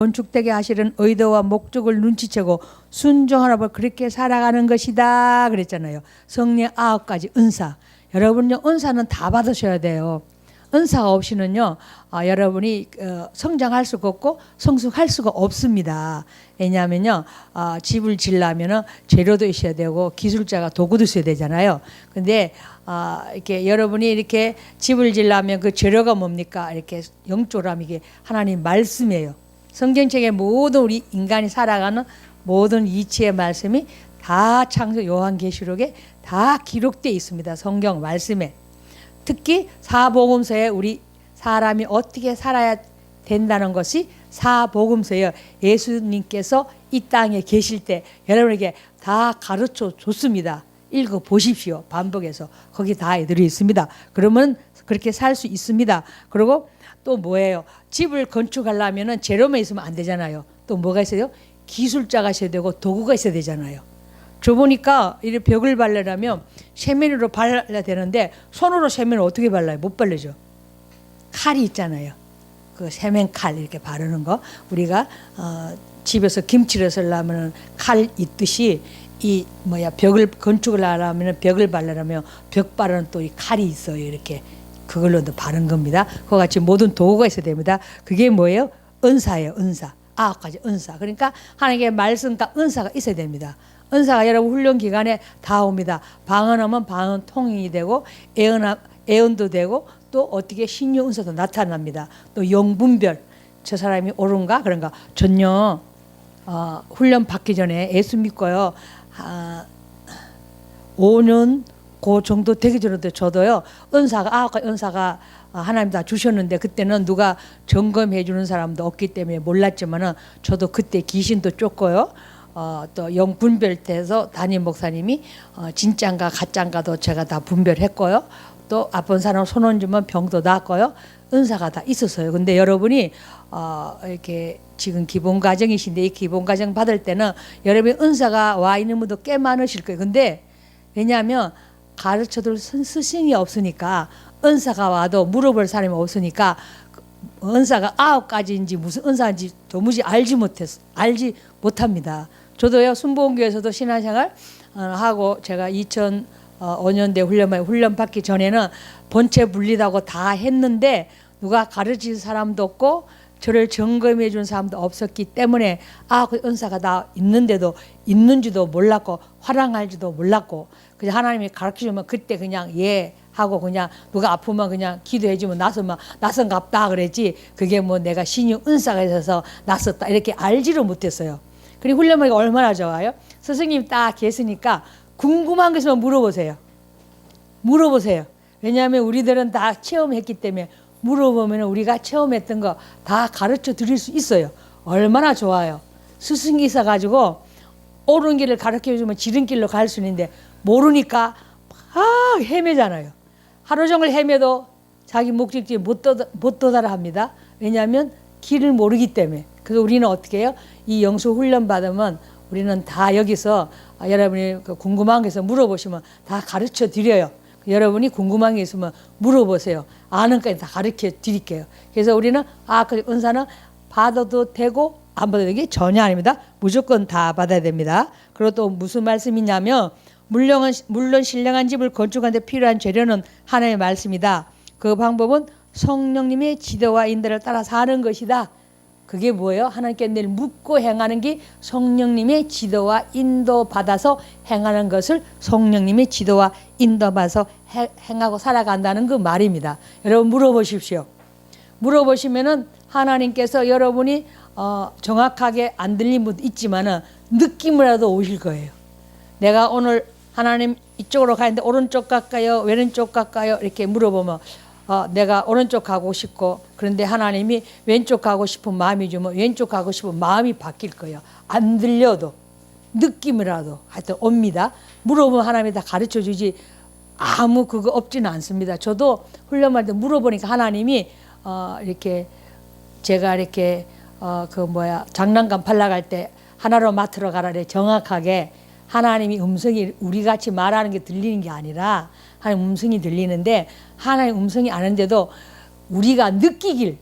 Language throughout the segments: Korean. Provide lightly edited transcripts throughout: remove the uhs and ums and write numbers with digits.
건축되게 하시는 의도와 목적을 눈치채고 순종하라고 그렇게 살아가는 것이다 그랬잖아요. 성령 9가지 은사. 여러분요, 은사는 다 받으셔야 돼요. 은사가 없이는요, 여러분이 성장할 수가 없고 성숙할 수가 없습니다. 왜냐하면요, 집을 지려면은 재료도 있어야 되고 기술자가 도구도 있어야 되잖아요. 근데 이렇게 여러분이 이렇게 집을 지려면 그 재료가 뭡니까? 이렇게 영적으로 하면 이게 하나님 말씀이에요. 성경책에 모든 우리 인간이 살아가는 모든 이치의 말씀이 다 창세기 요한계시록에 다 기록되어 있습니다. 성경 말씀에. 특히 사복음서에 우리 사람이 어떻게 살아야 된다는 것이 사복음서예요. 예수님께서 이 땅에 계실 때 여러분에게 다 가르쳐 줬습니다. 읽어 보십시오. 반복해서. 거기 다 들어 있습니다. 그러면 그렇게 살 수 있습니다. 그리고 또 뭐예요? 집을 건축하려면 재료만 있으면 안 되잖아요. 또 뭐가 있어요? 기술자가 있어야 되고 도구가 있어야 되잖아요. 저 보니까 이 벽을 바르려면 세면으로 발라야 되는데 손으로 세면을 어떻게 발라요? 못 바르죠. 칼이 있잖아요. 그 세면 칼 이렇게 바르는 거. 우리가 집에서 김치를 썰려면 칼 있듯이 이 벽을 건축을 하려면 벽을 바르려면 벽 바르는 또 이 칼이 있어요. 이렇게 그걸로도 바른 겁니다. 그와 같이 모든 도구가 있어야 됩니다. 그게 뭐예요? 은사예요. 은사. 9가지 은사. 그러니까 하나님의 말씀과 은사가 있어야 됩니다. 은사가 여러분 훈련 기간에 다 옵니다. 방언하면 방언 통행이 되고 애언도 되고 또 어떻게 신유 은사도 나타납니다. 또 영분별. 저 사람이 옳은가 그런가. 전요 훈련 받기 전에 예수 믿고요. 5년 그 정도 되기 전에도 저도요. 은사가 은사가 하나님 다 주셨는데 그때는 누가 점검해 주는 사람도 없기 때문에 몰랐지만은 저도 그때 귀신도 쫓고요. 또 영분별돼서 담임 목사님이 진짠가 가짠가도 제가 다 분별했고요. 또 아픈 사람 손 얹으면 병도 낫고요. 은사가 다 있었어요. 근데 여러분이 이렇게 지금 기본 과정이신데 이 기본 과정 받을 때는 여러분이 은사가 와 있는 분도 꽤 많으실 거예요. 근데 왜냐하면 가르쳐줄 스승이 없으니까 은사가 와도 물어볼 사람이 없으니까 은사가 9가지인지 무슨 은사인지 도무지 알지 못합니다. 저도요 순복음교회에서도 신앙생활 하고 제가 2005년대 훈련 받기 전에는 본체 분리하고 다 했는데 누가 가르칠 사람도 없고 저를 점검해 준 사람도 없었기 때문에 그 은사가 다 있는데도 있는지도 몰랐고 활용할지도 몰랐고 그냥 하나님이 가르쳐주면 그때 그냥 예 하고 그냥 누가 아프면 그냥 기도해주면 나선갑다 그랬지 그게 뭐 내가 신유 은사가 있어서 났었다 이렇게 알지를 못했어요. 그리고 훈련하기가 얼마나 좋아요? 스승님 딱 계시니까 궁금한 거 있으면 물어보세요. 왜냐하면 우리들은 다 체험했기 때문에 물어보면 우리가 체험했던 거 다 가르쳐 드릴 수 있어요. 얼마나 좋아요. 스승이 있어가지고 옳은 길을 가르쳐 주면 지름길로 갈 수 있는데 모르니까 막 헤매잖아요. 하루 종일 헤매도 자기 목적지에 못 도달을 합니다. 왜냐하면 길을 모르기 때문에. 그래서 우리는 어떻게 해요? 이 영수 훈련 받으면 우리는 다 여기서 여러분이 궁금한 게 있어서 물어보시면 다 가르쳐 드려요. 여러분이 궁금한 게 있으면 물어보세요. 아는 까지 다 가르쳐 드릴게요. 그래서 우리는 그 은사는 받아도 되고 안 받아도 되는 게 전혀 아닙니다. 무조건 다 받아야 됩니다. 그리고 또 무슨 말씀이냐면 물론 신령한 집을 건축하는 데 필요한 재료는 하나님의 말씀이다. 그 방법은 성령님의 지도와 인도를 따라 사는 것이다. 그게 뭐예요? 하나님께 늘 묻고 행하는 게 성령님의 지도와 인도 받아서 행하는 것을 성령님의 지도와 인도 받아서 행하고 살아간다는 그 말입니다. 여러분 물어보십시오. 물어보시면은 하나님께서 여러분이 정확하게 안 들린 분도 있지만은 느낌이라도 오실 거예요. 내가 오늘 하나님 이쪽으로 가는데 오른쪽 갈까요? 왼쪽 갈까요? 이렇게 물어보면 내가 오른쪽 가고 싶고 그런데 하나님이 왼쪽 가고 싶은 마음이 주면 왼쪽 가고 싶은 마음이 바뀔 거예요. 안 들려도 느낌이라도 하여튼 옵니다. 물어보면 하나님이 다 가르쳐 주지 아무 그거 없지는 않습니다. 저도 훈련할 때 물어보니까 하나님이 이렇게 제가 이렇게 장난감 팔러 갈 때 하나로 맡으러 가라래 정확하게 하나님이 음성이 우리 같이 말하는 게 들리는 게 아니라 하나님 음성이 들리는데 하나님 음성이 아는데도 우리가 느끼길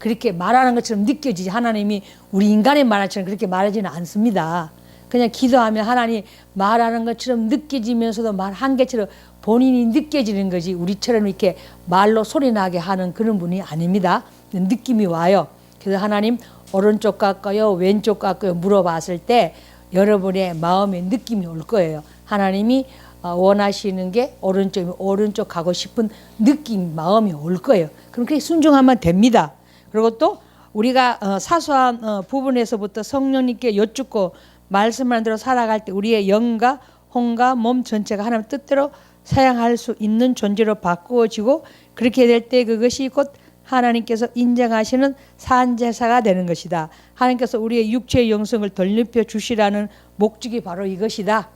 그렇게 말하는 것처럼 느껴지지 하나님이 우리 인간의 말처럼 그렇게 말하지는 않습니다. 그냥 기도하면 하나님 말하는 것처럼 느껴지면서도 말 한 개처럼 본인이 느껴지는 거지 우리처럼 이렇게 말로 소리나게 하는 그런 분이 아닙니다. 느낌이 와요. 그래서 하나님 오른쪽 갈까요? 왼쪽 갈까요? 물어봤을 때 여러분의 마음에 느낌이 올 거예요. 하나님이 원하시는 게 오른쪽이면 오른쪽 가고 싶은 느낌, 마음이 올 거예요. 그럼 그렇게 순종하면 됩니다. 그리고 또 우리가 사소한 부분에서부터 성령님께 여쭙고 말씀하는 대로 살아갈 때 우리의 영과 혼과 몸 전체가 하나님 뜻대로 사용할 수 있는 존재로 바꾸어지고 그렇게 될 때 그것이 곧 하나님께서 인정하시는 산제사가 되는 것이다. 하나님께서 우리의 육체의 영성을 덧입혀 주시라는 목적이 바로 이것이다.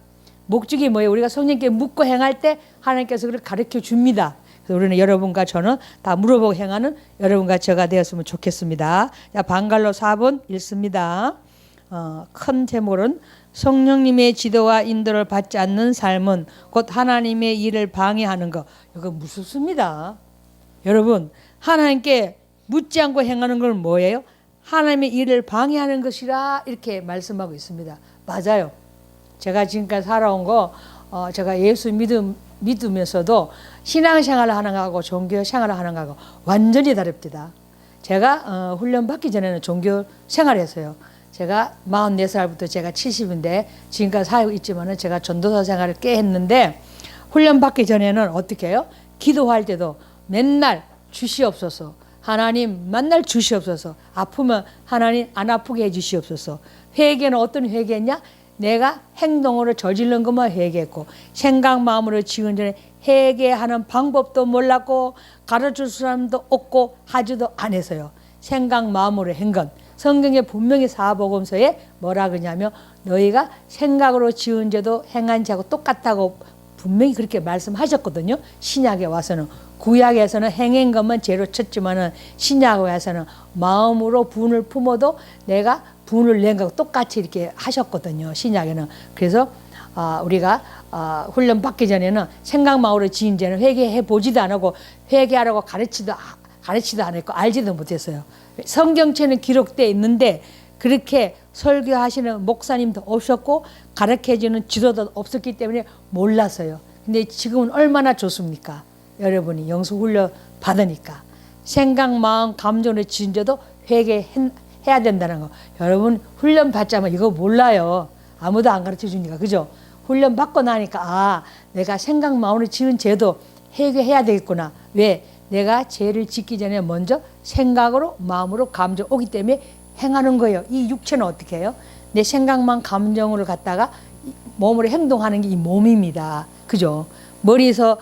목적이 뭐예요? 우리가 성령께 묻고 행할 때 하나님께서 그걸 가르쳐 줍니다. 그래서 우리는 여러분과 저는 다 물어보고 행하는 여러분과 저가 되었으면 좋겠습니다. 자, 방갈로 4번 읽습니다. 큰 제목은 성령님의 지도와 인도를 받지 않는 삶은 곧 하나님의 일을 방해하는 것. 이거 무섭습니다. 여러분, 하나님께 묻지 않고 행하는 건 뭐예요? 하나님의 일을 방해하는 것이라 이렇게 말씀하고 있습니다. 맞아요. 제가 지금까지 살아온 거 제가 예수 믿으면서도 신앙생활을 하는 거하고 종교 생활을 하는 거하고 완전히 다릅니다. 제가 훈련 받기 전에는 종교 생활했어요. 제가 44살부터 제가 70인데 지금까지 살고 있지만은 제가 전도사 생활을 꽤 했는데 훈련 받기 전에는 어떻게 해요? 기도할 때도 맨날 주시옵소서. 하나님 만날 주시옵소서. 아프면 하나님 안 아프게 해 주시옵소서. 회개는 어떤 회개냐? 내가 행동으로 저지른 것만 회개했고 생각 마음으로 지은 전에 회개하는 방법도 몰랐고 가르칠 사람도 없고 하지도 않았어요. 생각 마음으로 한 건 성경에 분명히 사복음서에 뭐라 그러냐면 너희가 생각으로 지은 죄도 행한 죄하고 똑같다고 분명히 그렇게 말씀하셨거든요. 신약에 와서는. 구약에서는 행한 것만 죄로 쳤지만은 신약에 와서는 마음으로 분을 품어도 내가 분을 낸 거하고 똑같이 이렇게 하셨거든요. 신약에는. 그래서 우리가 훈련 받기 전에는 생각마음으로 지은 죄는 회개해 보지도 않고 회개하라고 가르치도 않았고 알지도 못했어요. 성경책은 기록되어 있는데 그렇게 설교하시는 목사님도 없었고 가르쳐주는 지도도 없었기 때문에 몰랐어요. 근데 지금은 얼마나 좋습니까? 여러분이 영성훈련 받으니까 생각, 마음, 감정으로 지은 죄도 회개해야 된다는 거. 여러분 훈련 받자면 이거 몰라요. 아무도 안 가르쳐 주니까. 그죠? 훈련 받고 나니까 내가 생각, 마음으로 지은 죄도 회개해야 되겠구나. 왜? 내가 죄를 짓기 전에 먼저 생각으로, 마음으로, 감정 오기 때문에 행하는 거예요. 이 육체는 어떻게 해요? 내 생각만 감정으로 갖다가 몸으로 행동하는 게 이 몸입니다. 그죠? 머리에서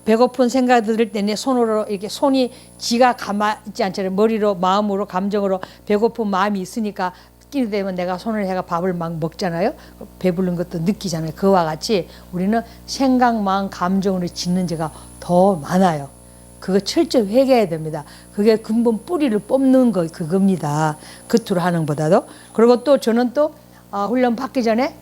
배고픈 생각 들을 때 내 손으로 이렇게 손이 지가 가만히 있지 않잖아요. 머리로, 마음으로, 감정으로 배고픈 마음이 있으니까 끼리 되면 내가 손을 해가 밥을 막 먹잖아요. 배부른 것도 느끼잖아요. 그와 같이 우리는 생각, 마음, 감정으로 짓는 죄가 더 많아요. 그거 철저히 회개해야 됩니다. 그게 근본 뿌리를 뽑는 거 그겁니다. 겉으로 하는 것보다도. 그리고 또 저는 또 훈련 받기 전에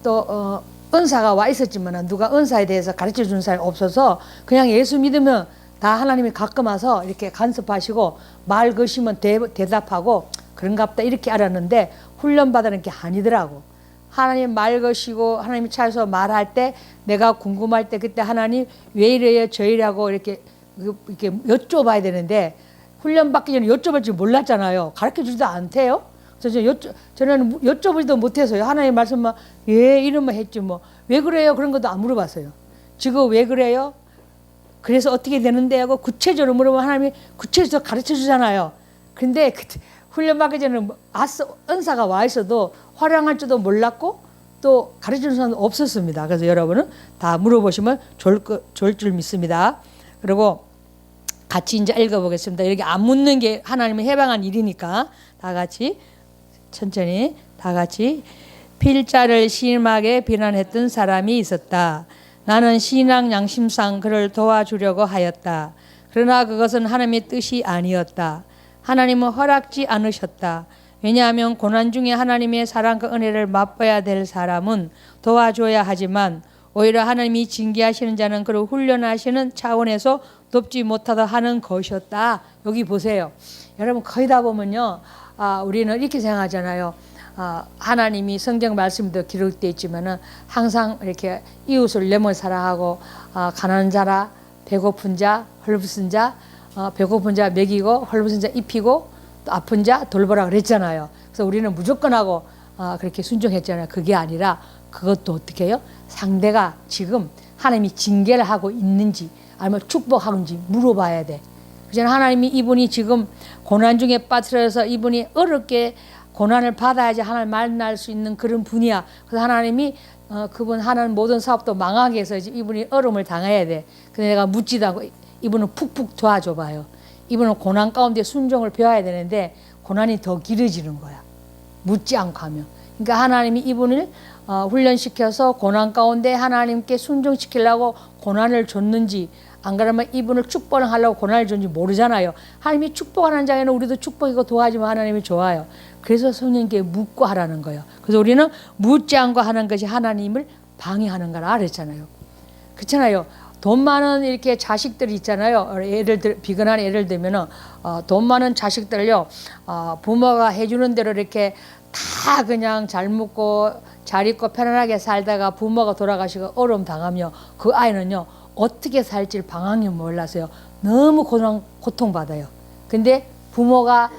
또 은사가 와 있었지만 누가 은사에 대해서 가르쳐 주는 사람이 없어서 그냥 예수 믿으면 다 하나님이 가끔 와서 이렇게 간섭하시고 말 거시면 대답하고 그런가 보다 이렇게 알았는데 훈련 받는 게 아니더라고. 하나님 말 거시고 하나님이 찾아서 말할 때 내가 궁금할 때 그때 하나님 왜 이래요 저 이라고 이렇게 여쭤봐야 되는데 훈련 받기 전에 여쭤볼 줄 몰랐잖아요. 가르쳐 주지도 않대요. 그래서 저는 여쭤보지도 못해서요. 하나님 말씀만 이름만 했지 뭐 왜 그래요 그런 것도 안 물어봤어요. 지금 왜 그래요? 그래서 어떻게 되는데 하고 구체적으로 물어보면 하나님이 구체적으로 가르쳐 주잖아요. 근데 훈련 받기 전에 은사가 와 있어도 활용할 줄도 몰랐고 또 가르쳐 주는 사람도 없었습니다. 그래서 여러분은 다 물어보시면 좋을 줄 믿습니다. 그리고 같이 이제 읽어보겠습니다. 이렇게 안 묻는 게 하나님의 해방한 일이니까 다 같이 천천히 다 같이 필자를 심하게 비난했던 사람이 있었다. 나는 신앙 양심상 그를 도와주려고 하였다. 그러나 그것은 하나님의 뜻이 아니었다. 하나님은 허락지 않으셨다. 왜냐하면 고난 중에 하나님의 사랑과 은혜를 맛봐야 될 사람은 도와줘야 하지만 오히려 하나님이 징계하시는 자는 그를 훈련하시는 차원에서 돕지 못하다 하는 것이었다. 여기 보세요. 여러분 거의 다 보면요. 우리는 이렇게 생각하잖아요. 하나님이 성경 말씀도 기록되어 있지만은 항상 이렇게 이웃을 내모 사랑하고 가난한 자라 배고픈 자 헐벗은 자 배고픈 자 먹이고 헐벗은 자 입히고 또 아픈 자 돌보라 그랬잖아요. 그래서 우리는 무조건 하고 그렇게 순종했잖아요. 그게 아니라 그것도 어떻게 해요? 상대가 지금 하나님이 징계를 하고 있는지 아니면 축복하는지 물어봐야 돼. 그전 하나님이 이분이 지금 고난 중에 빠뜨려서 이분이 어렵게 고난을 받아야지 하나님 만날 수 있는 그런 분이야. 그래서 하나님이 그분 하는 모든 사업도 망하게 해서 이분이 어려움을 당해야 돼. 근데 내가 묻지도 않고 이분은 푹푹 도와줘 봐요. 이분은 고난 가운데 순종을 배워야 되는데 고난이 더 길어지는 거야. 묻지 않고 하면. 그러니까 하나님이 이분을 훈련시켜서 고난 가운데 하나님께 순종시키려고 고난을 줬는지 안 그러면 이분을 축복을 하려고 고난을 줬는지 모르잖아요. 하나님이 축복하는 장에는 우리도 축복이고 도와주면 하나님이 좋아요. 그래서 성령께 묻고 하라는 거예요. 그래서 우리는 묻지 않고 하는 것이 하나님을 방해하는 거라 그랬잖아요. 그렇잖아요. 돈 많은 이렇게 자식들이 있잖아요. 비근한 예를 들면은 돈 많은 자식들요. 부모가 해주는 대로 이렇게 다 그냥 잘 먹고 잘 입고 편안하게 살다가 부모가 돌아가시고 어려움 당하며 그 아이는요 어떻게 살지 방향이 몰라서요 너무 고통받아요. 근데 부모가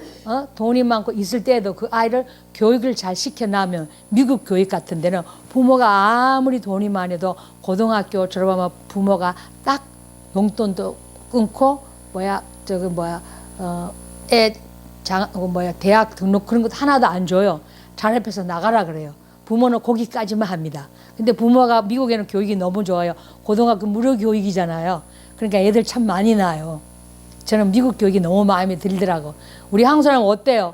돈이 많고 있을 때에도 그 아이를 교육을 잘 시켜놔면 미국 교육 같은 데는 부모가 아무리 돈이 많아도 고등학교 졸업하면 부모가 딱 용돈도 끊고 대학 등록 그런 것 하나도 안 줘요. 자립해서 나가라 그래요. 부모는 거기까지만 합니다. 근데 부모가 미국에는 교육이 너무 좋아요. 고등학교 무료 교육이잖아요. 그러니까 애들 참 많이 낳아요. 저는 미국 교육이 너무 마음에 들더라고. 우리 한국 사람 어때요?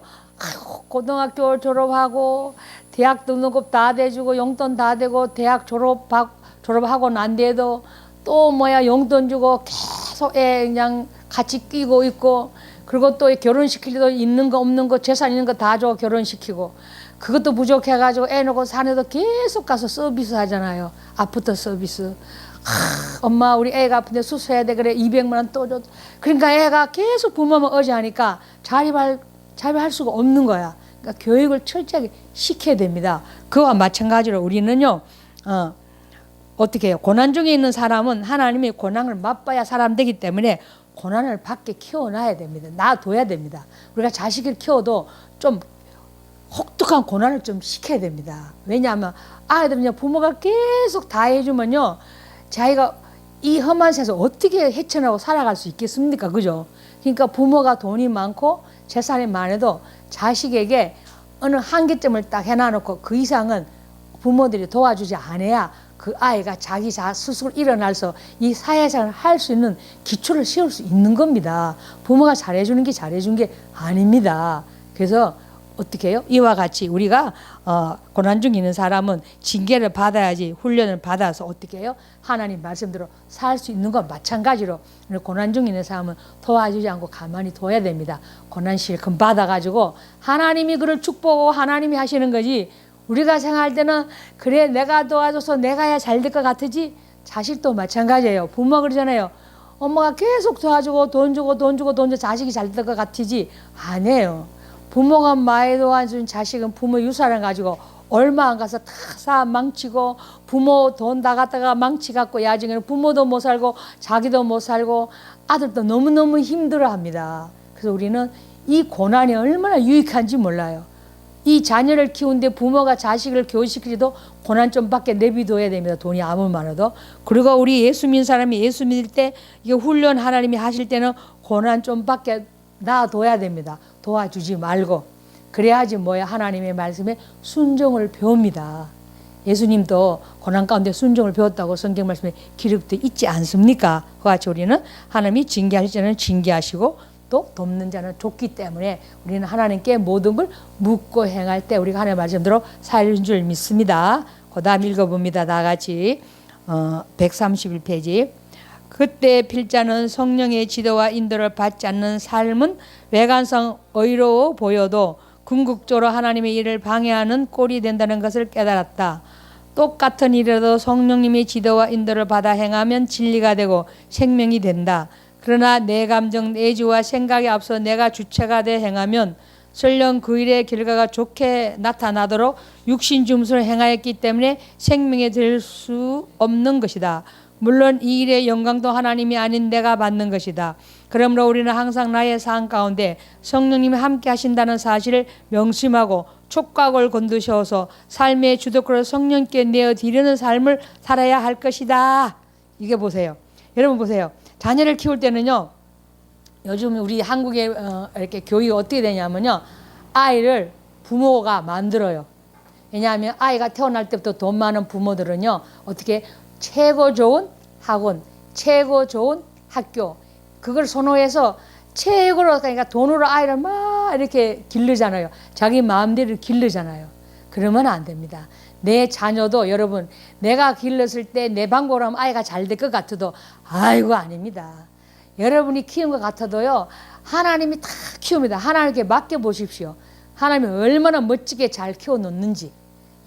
고등학교 졸업하고 대학 등록금 다 대주고 용돈 다 대고 대학 졸업하고 난 뒤에도 또 용돈 주고 계속 애 그냥 같이 끼고 있고 그리고 또 결혼시킬 때도 있는 거 없는 거 재산 있는 거 다 줘 결혼시키고 그것도 부족해가지고 애 놓고 산에도 계속 가서 서비스 하잖아요. 아프터 서비스. 엄마 우리 애가 아픈데 수술해야 돼 그래 200만 원 또 줘. 그러니까 애가 계속 부모만 의지하니까 자립할 수가 없는 거야. 그러니까 교육을 철저하게 시켜야 됩니다. 그와 마찬가지로 우리는요. 어떻게 해요? 고난 중에 있는 사람은 하나님이 고난을 맛봐야 사람 되기 때문에 고난을 받게 키워놔야 됩니다. 놔둬야 됩니다. 우리가 자식을 키워도 좀 혹독한 고난을 좀 시켜야 됩니다. 왜냐하면 아이들은요 부모가 계속 다 해주면요 자기가 이 험한 세상에서 어떻게 헤쳐나고 살아갈 수 있겠습니까? 그죠? 그러니까 부모가 돈이 많고 재산이 많아도 자식에게 어느 한계점을 딱 해놔놓고 그 이상은 부모들이 도와주지 않아야 그 아이가 자기 스스로 일어나서 이 사회생활을 할 수 있는 기초를 세울 수 있는 겁니다. 부모가 잘해주는 게 잘해준 게 아닙니다. 그래서 어떻게 해요? 이와 같이 우리가 고난 중에 있는 사람은 징계를 받아야지 훈련을 받아서 어떻게 해요? 하나님 말씀대로 살 수 있는 것 마찬가지로 고난 중에 있는 사람은 도와주지 않고 가만히 둬야 됩니다. 고난 실컷 받아가지고 하나님이 그를 축복하고 하나님이 하시는 거지 우리가 생각할 때는 그래 내가 도와줘서 내가 해야 잘 될 것 같으지 자식도 마찬가지예요. 부모가 그러잖아요. 엄마가 계속 도와주고 돈 주고 자식이 잘 될 것 같으지 아니에요. 부모가 많이 도와준 자식은 부모 유산을 가지고 얼마 안 가서 다 사업 망치고 부모 돈 다 갖다가 망치갖고 야중에는 부모도 못 살고 자기도 못 살고 아들도 너무너무 힘들어합니다. 그래서 우리는 이 고난이 얼마나 유익한지 몰라요. 이 자녀를 키우는데 부모가 자식을 교육시키기도 고난 좀 밖에 내비둬야 됩니다. 돈이 아무리 많아도. 그리고 우리 예수 믿는 사람이 예수 믿을 때 이게 훈련 하나님이 하실 때는 고난 좀 밖에 놔둬야 됩니다. 도와주지 말고. 그래야지 하나님의 말씀에 순종을 배웁니다. 예수님도 고난 가운데 순종을 배웠다고 성경 말씀에 기록되어 있지 않습니까? 그와 같이 우리는 하나님이 징계하실 때는 징계하시고 또 돕는 자는 돕기 때문에 우리는 하나님께 모든 걸 묻고 행할 때 우리가 하나님의 말씀대로 살는 줄 믿습니다. 그 다음 읽어봅니다. 다 같이 131페이지. 그때 필자는 성령의 지도와 인도를 받지 않는 삶은 외관상 의로워 보여도 궁극적으로 하나님의 일을 방해하는 꼴이 된다는 것을 깨달았다. 똑같은 일이라도 성령님의 지도와 인도를 받아 행하면 진리가 되고 생명이 된다. 그러나 내 감정, 내주와 생각에 앞서 내가 주체가 돼 행하면 설령 그 일의 결과가 좋게 나타나도록 육신 중수를 행하였기 때문에 생명이 될 수 없는 것이다. 물론 이 일의 영광도 하나님이 아닌 내가 받는 것이다. 그러므로 우리는 항상 나의 삶 가운데 성령님이 함께 하신다는 사실을 명심하고 촉각을 건드셔서 삶의 주도권을 성령께 내어드리는 삶을 살아야 할 것이다. 이게 보세요. 여러분 보세요. 자녀를 키울 때는요. 요즘 우리 한국의 이렇게 교육이 어떻게 되냐면요. 아이를 부모가 만들어요. 왜냐하면 아이가 태어날 때부터 돈 많은 부모들은요. 어떻게 최고 좋은 학원, 최고 좋은 학교 그걸 선호해서 최고로 그러니까 돈으로 아이를 막 이렇게 기르잖아요. 자기 마음대로 기르잖아요. 그러면 안 됩니다. 내 자녀도 여러분 내가 길렀을 때 내 방법으로 하면 아이가 잘 될 것 같아도 아이고 아닙니다. 여러분이 키운 것 같아도요. 하나님이 다 키웁니다. 하나님께 맡겨보십시오. 하나님이 얼마나 멋지게 잘 키워놓는지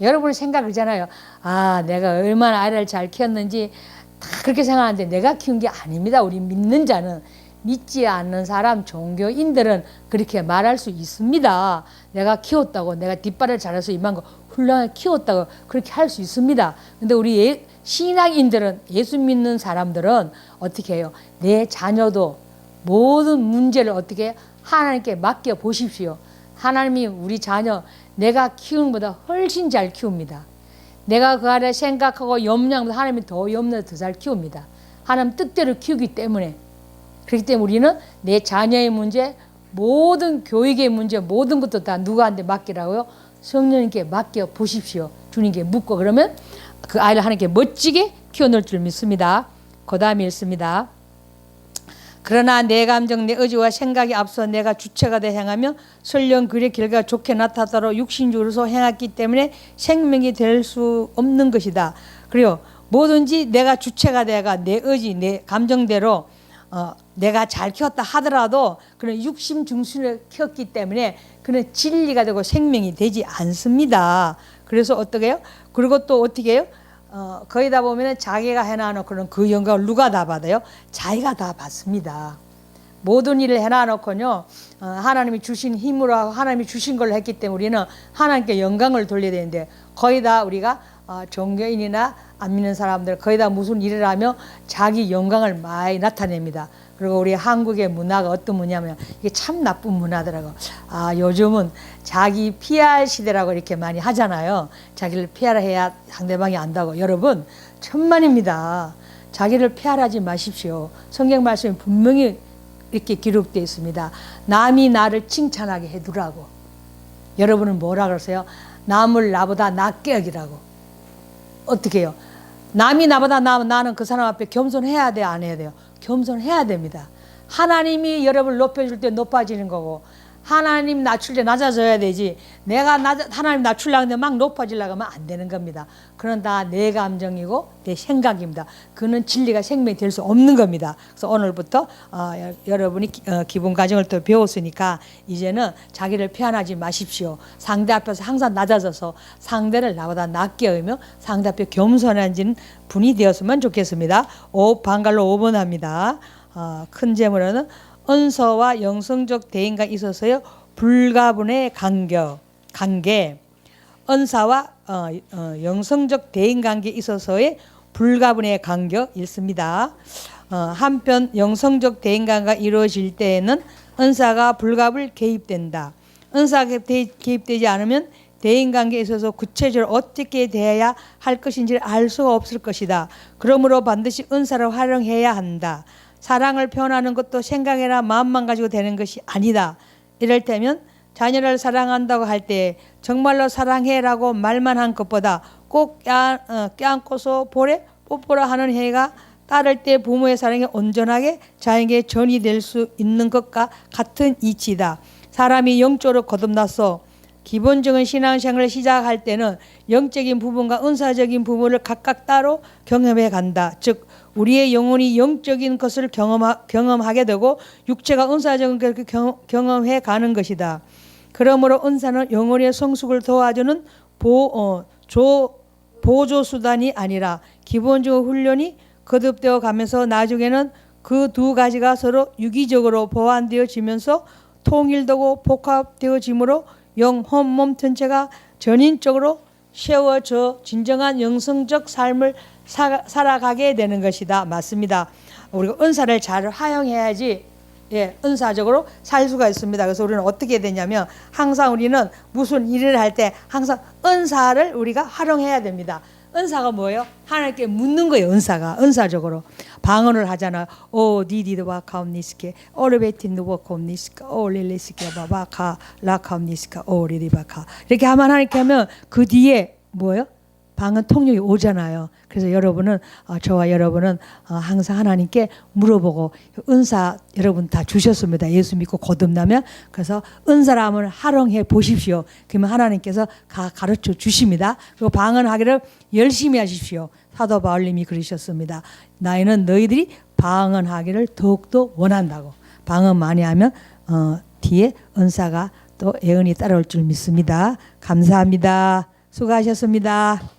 여러분이 생각하잖아요. 아 내가 얼마나 아이를 잘 키웠는지 다 그렇게 생각하는데 내가 키운 게 아닙니다. 우리 믿는 자는 믿지 않는 사람 종교인들은 그렇게 말할 수 있습니다. 내가 키웠다고 내가 뒷발을 잘해서 이만큼 훌륭하게 키웠다고 그렇게 할 수 있습니다. 근데 우리 신앙인들은 예수 믿는 사람들은 어떻게 해요? 내 자녀도 모든 문제를 어떻게 하나님께 맡겨 보십시오. 하나님이 우리 자녀 내가 키우는 것보다 훨씬 잘 키웁니다. 내가 그 아래 생각하고 염려보다 하나님이 더 염려 더 잘 키웁니다. 하나님 뜻대로 키우기 때문에 그렇기 때문에 우리는 내 자녀의 문제 모든 교육의 문제 모든 것도 다 누구한테 맡기라고요? 성령님께 맡겨 보십시오. 주님께 묻고 그러면 그 아이를 하나님께 멋지게 키워놓을 줄 믿습니다. 그 다음에 읽습니다. 그러나 내 감정, 내 의지와 생각이 앞서 내가 주체가 돼 행하면 설령 그의 결과가 좋게 나타나도록 육신적으로서 행했기 때문에 생명이 될 수 없는 것이다. 그리고 뭐든지 내가 주체가 돼가 내 의지, 내 감정대로 내가 잘 키웠다 하더라도 그런 육심 중심을 키웠기 때문에 그는 진리가 되고 생명이 되지 않습니다. 그래서 어떻게 해요? 그리고 또 어떻게 해요? 거기다 보면 자기가 해놔놓고는 그 영광을 누가 다 받아요? 자기가 다 받습니다. 모든 일을 해놔놓고요. 하나님이 주신 힘으로 하고 하나님이 주신 걸 했기 때문에 우리는 하나님께 영광을 돌려야 되는데 거의 다 우리가 종교인이나 안 믿는 사람들 거의 다 무슨 일을 하며 자기 영광을 많이 나타냅니다. 그리고 우리 한국의 문화가 어떤 문화냐면 이게 참 나쁜 문화더라고. 요즘은 자기 PR 시대라고 이렇게 많이 하잖아요. 자기를 PR 해야 상대방이 안다고. 여러분 천만입니다. 자기를 PR하지 마십시오. 성경 말씀에 분명히 이렇게 기록되어 있습니다. 남이 나를 칭찬하게 해두라고. 여러분은 뭐라 그러세요? 남을 나보다 낫게 여기라고. 어떻게 해요? 남이 나보다 나는 그 사람 앞에 겸손해야 돼요? 안 해야 돼요? 겸손해야 됩니다. 하나님이 여러분을 높여줄 때 높아지는 거고 하나님 낮출 때 낮아져야 되지 내가 하나님 낮추려고 하는데 막 높아지려고 하면 안 되는 겁니다. 그건 다 내 감정이고 내 생각입니다. 그는 진리가 생명이 될 수 없는 겁니다. 그래서 오늘부터 여러분이 기본 과정을 또 배웠으니까 이제는 자기를 표현하지 마십시오. 상대 앞에서 항상 낮아져서 상대를 나보다 낮게 여기며 상대 앞에 겸손해진 분이 되었으면 좋겠습니다. 방갈로 5번 합니다. 큰 제목으로는 은서와 영성적 대인관계에 있어서요 불가분의 관계 은사와 영성적 대인관계에 있어서의 불가분의 관계 읽습니다. 한편 영성적 대인관계가 이루어질 때에는 은사가 불가분 개입된다. 은사가 개입되지 않으면 대인관계에 있어서 구체적으로 어떻게 대해야 할 것인지를 알 수가 없을 것이다. 그러므로 반드시 은사를 활용해야 한다. 사랑을 표현하는 것도 생각이나 마음만 가지고 되는 것이 아니다. 이럴 때면 자녀를 사랑한다고 할 때 정말로 사랑해라고 말만 한 것보다 꼭 껴안고서 볼에 뽀뽀라 하는 행위가 따를 때 부모의 사랑이 온전하게 자에게 전이 될 수 있는 것과 같은 이치다. 사람이 영적으로 거듭나서 기본적인 신앙생활을 시작할 때는 영적인 부분과 은사적인 부분을 각각 따로 경험해 간다. 즉 우리의 영혼이 영적인 것을 경험하게 되고 육체가 은사적인 것을 경험해 가는 것이다. 그러므로 은사는 영혼의 성숙을 도와주는 보조 수단이 아니라 기본적 훈련이 거듭되어 가면서 나중에는 그 두 가지가 서로 유기적으로 보완되어지면서 통일되고 복합되어지므로 영혼 몸 전체가 전인적으로 세워져 진정한 영성적 삶을 살아가게 되는 것이다. 맞습니다. 우리가 은사를 잘 활용해야지 은사적으로 살 수가 있습니다. 그래서 우리는 어떻게 되냐면 항상 우리는 무슨 일을 할 때 항상 은사를 우리가 활용해야 됩니다. 은사가 뭐예요? 하나님께 묻는 거예요. 은사적으로 방언을 하잖아요. 오 니디드와 카움니스케 오르베틴드와 콤니스카 오릴리스케 바바카 라카움니스카 오리리바카 이렇게 하면 하나님께 하면 그 뒤에 뭐예요? 방언 통역이 오잖아요. 그래서 여러분은 저와 여러분은 항상 하나님께 물어보고 은사 여러분 다 주셨습니다. 예수 믿고 거듭나면 그래서 은사람을 활용해 보십시오. 그러면 하나님께서 가르쳐 주십니다. 그리고 방언하기를 열심히 하십시오. 사도 바울님이 그러셨습니다. 나이는 너희들이 방언하기를 더욱더 원한다고. 방언 많이 하면 뒤에 은사가 또 예언이 따라올 줄 믿습니다. 감사합니다. 수고하셨습니다.